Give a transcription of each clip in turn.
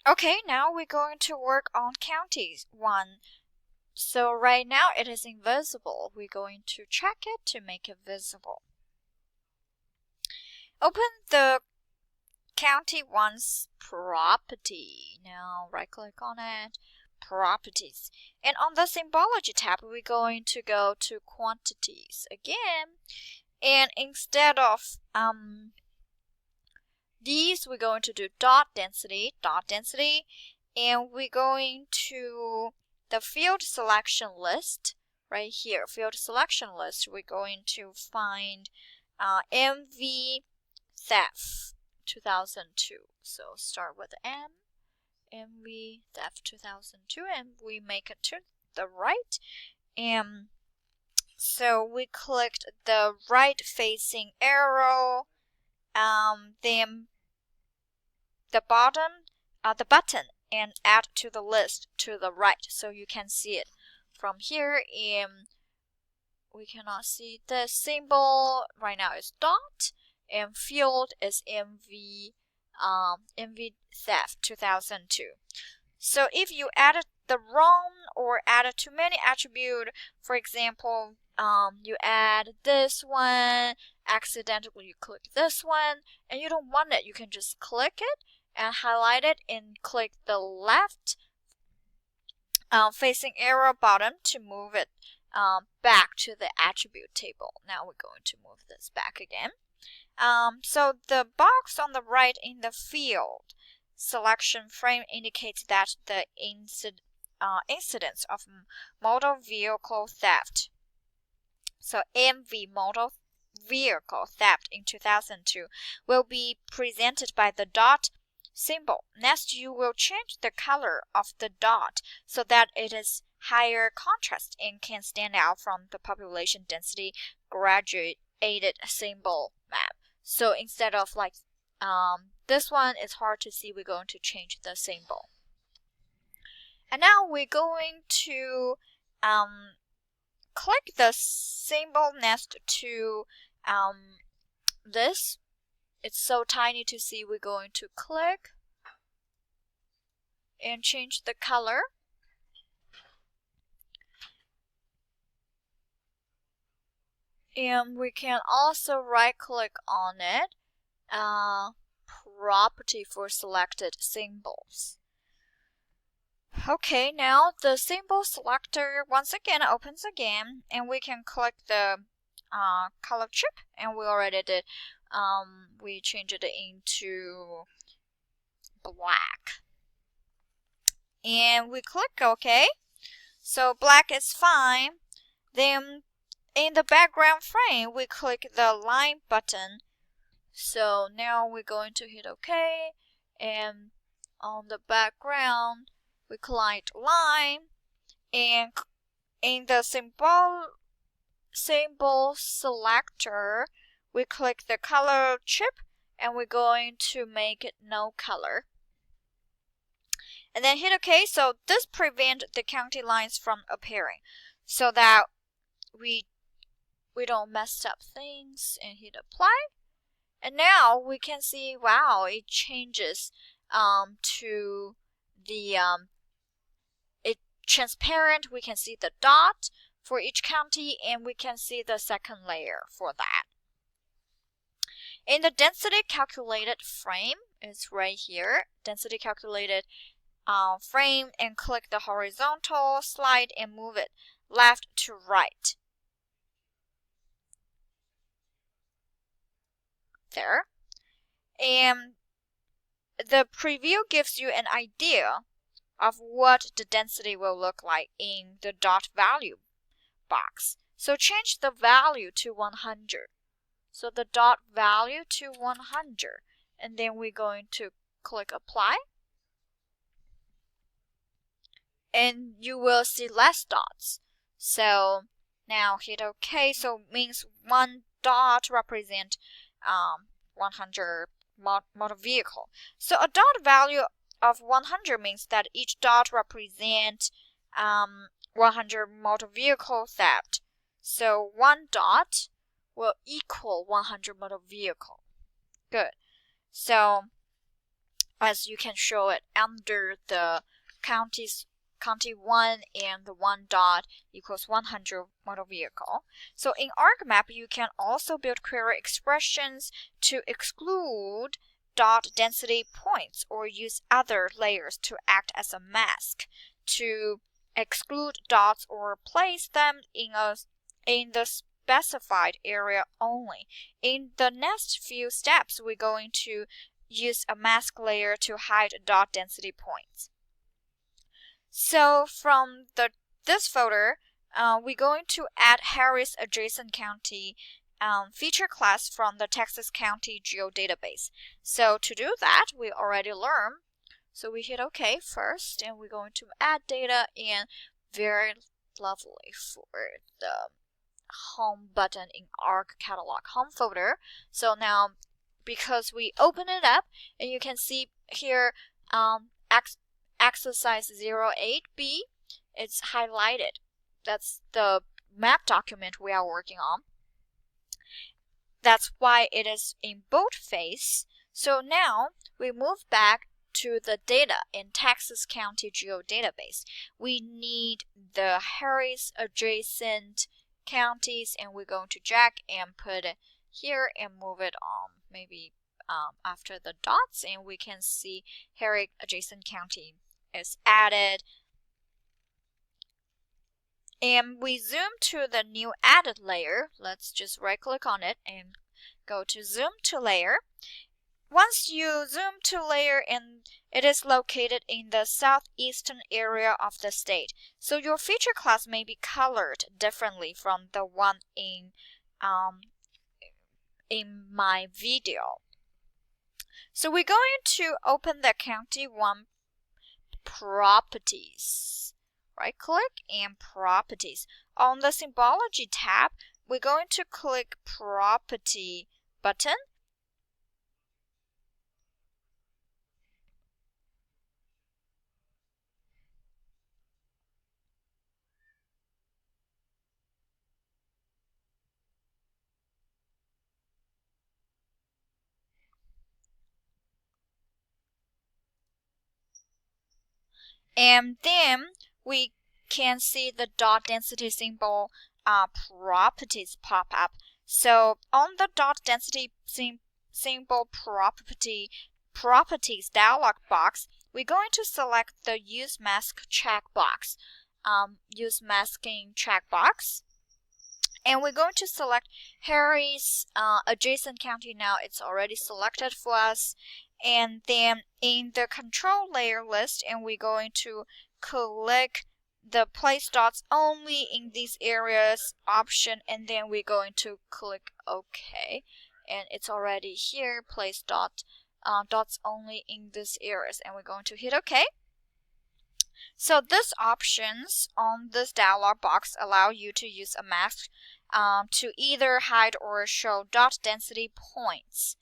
Okay, now we're going to work on counties 1. So right now it is invisible. We're going to check it to make it visible. Open the County 1's property. Now right click on it, properties. And on the symbology tab, we're going to go to quantities again. And instead of these, we're going to do dot density, and we're going to the field selection list right here. Field selection list, we're going to find MV Theft 2002. So start with MV Theft 2002, and we make it to the right. And so we clicked the right facing arrow, then the button, and add to the list to the right, so you can see it from here. And we cannot see the symbol right now. Is dot, and field is MV Theft 2002. So if you added the wrong or added too many attributes, for example, you add this one, accidentally you click this one, and you don't want it, you can just click it and highlight it and click the left facing arrow button to move it back to the attribute table. Now we're going to move this back again. So the box on the right in the field selection frame indicates that the incidence of motor vehicle theft, so MV motor vehicle theft in 2002, will be presented by the dot symbol. Next, you will change the color of the dot so that it is higher contrast and can stand out from the population density graduated symbol map. So instead of like this one is hard to see, we're going to change the symbol. And now we're going to click the symbol next to this. It's so tiny to see. We're going to click and change the color. And we can also right click on it, property for selected symbols. Okay, now the symbol selector once again opens again, and we can click the color chip, and we already did. We changed it into black, and we click OK. So black is fine. Then in the background frame, we click the line button. So now we're going to hit OK, and on the background we click line, and in the symbol selector we click the color chip, and we're going to make it no color, and then hit OK. So this prevents the county lines from appearing, so that we don't mess up things, and hit apply. And now we can see, wow, it changes to the it's transparent. We can see the dot for each county, and we can see the second layer for that. In the density calculated frame, it's right here, density calculated frame, and click the horizontal slide and move it left to right. There. And the preview gives you an idea of what the density will look like in the dot value box. So change the value to 100. So the dot value to 100, and then we're going to click apply, and you will see less dots. So now hit OK. So it means one dot represents 100 motor vehicle. So a dot value of 100 means that each dot represents 100 motor vehicle theft. So one dot will equal 100 motor vehicle. Good. So as you can show it under the county 1 and the 1 dot equals 100 motor vehicle. So in ArcMap, you can also build query expressions to exclude dot density points or use other layers to act as a mask to exclude dots or place them in the specified area only. In the next few steps, we're going to use a mask layer to hide dot density points. So from this folder, we're going to add Harris adjacent county feature class from the Texas County Geodatabase. So to do that, we already learned. So we hit OK first, and we're going to add data in very lovely for the home button in Arc Catalog home folder. So now, because we open it up, and you can see here exercise 08B, it's highlighted. That's the map document we are working on. That's why it is in boldface. So now we move back to the data in Texas County Geodatabase. We need the Harris adjacent counties, and we're going to drag and put it here and move it on maybe after the dots, and we can see Harris adjacent county is added. And we zoom to the new added layer. Let's just right click on it and go to zoom to layer. Once you zoom to layer, and it is located in the southeastern area of the state. So your feature class may be colored differently from the one in my video. So we're going to open the County 1 properties. Right click and properties. On the symbology tab, we're going to click property button. And then we can see the dot density symbol properties pop up. So on the dot density symbol properties dialog box, we're going to select the use mask checkbox, use masking checkbox. And we're going to select Harris adjacent county. Now it's already selected for us. And then in the control layer list, and we're going to click the place dots only in these areas option, and then we're going to click OK. And it's already here, place dots only in these areas, and we're going to hit OK. So these options on this dialog box allow you to use a mask to either hide or show dot density points.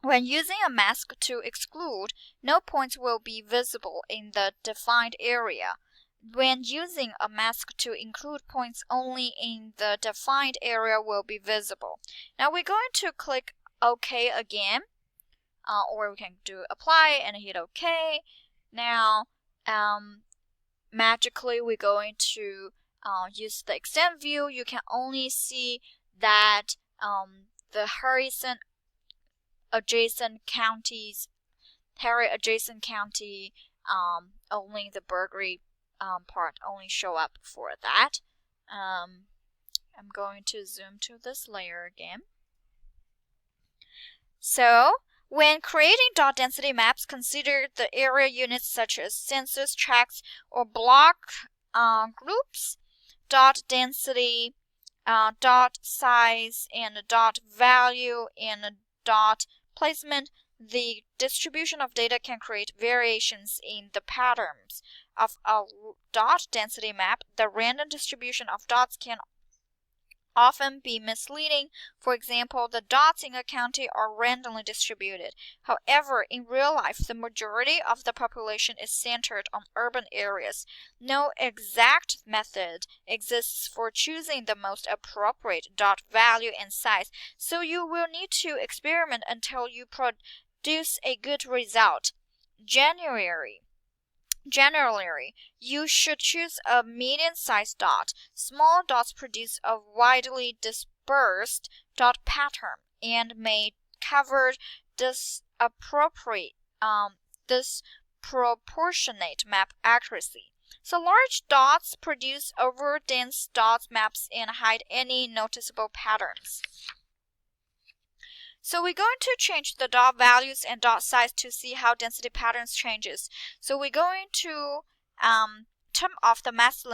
When using a mask to exclude, no points will be visible in the defined area. When using a mask to include points, only in the defined area will be visible. Now we're going to click OK again, or we can do apply and hit OK. Now magically we're going to use the extend view. You can only see that the Harris adjacent counties, only the Burglary part only show up for that. I'm going to zoom to this layer again. So when creating dot density maps, consider the area units such as census tracts or block groups, dot density, dot size, and dot value, and dot placement. The distribution of data can create variations in the patterns of a dot density map. The random distribution of dots can often be misleading. For example, the dots in a county are randomly distributed. However, in real life, the majority of the population is centered on urban areas. No exact method exists for choosing the most appropriate dot value and size, so you will need to experiment until you produce a good result. Generally, you should choose a medium-sized dot. Small dots produce a widely dispersed dot pattern and may cover disproportionate map accuracy. So large dots produce over-dense dot maps and hide any noticeable patterns. So we're going to change the dot values and dot size to see how density patterns changes. So we're going to turn off the mask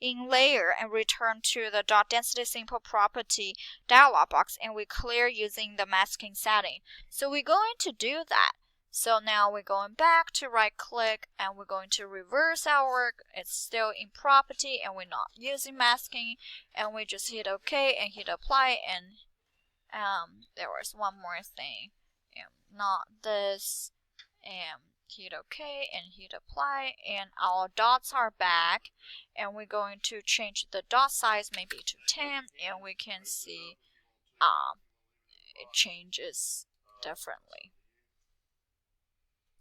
in layer and return to the dot density simple property dialog box, and we clear using the masking setting. So we're going to do that. So now we're going back to right click and we're going to reverse our work. It's still in property and we're not using masking, and we just hit OK and hit apply. And there was one more thing, not this, and hit OK and hit apply, and our dots are back. And we're going to change the dot size maybe to 10, and we can see it changes differently.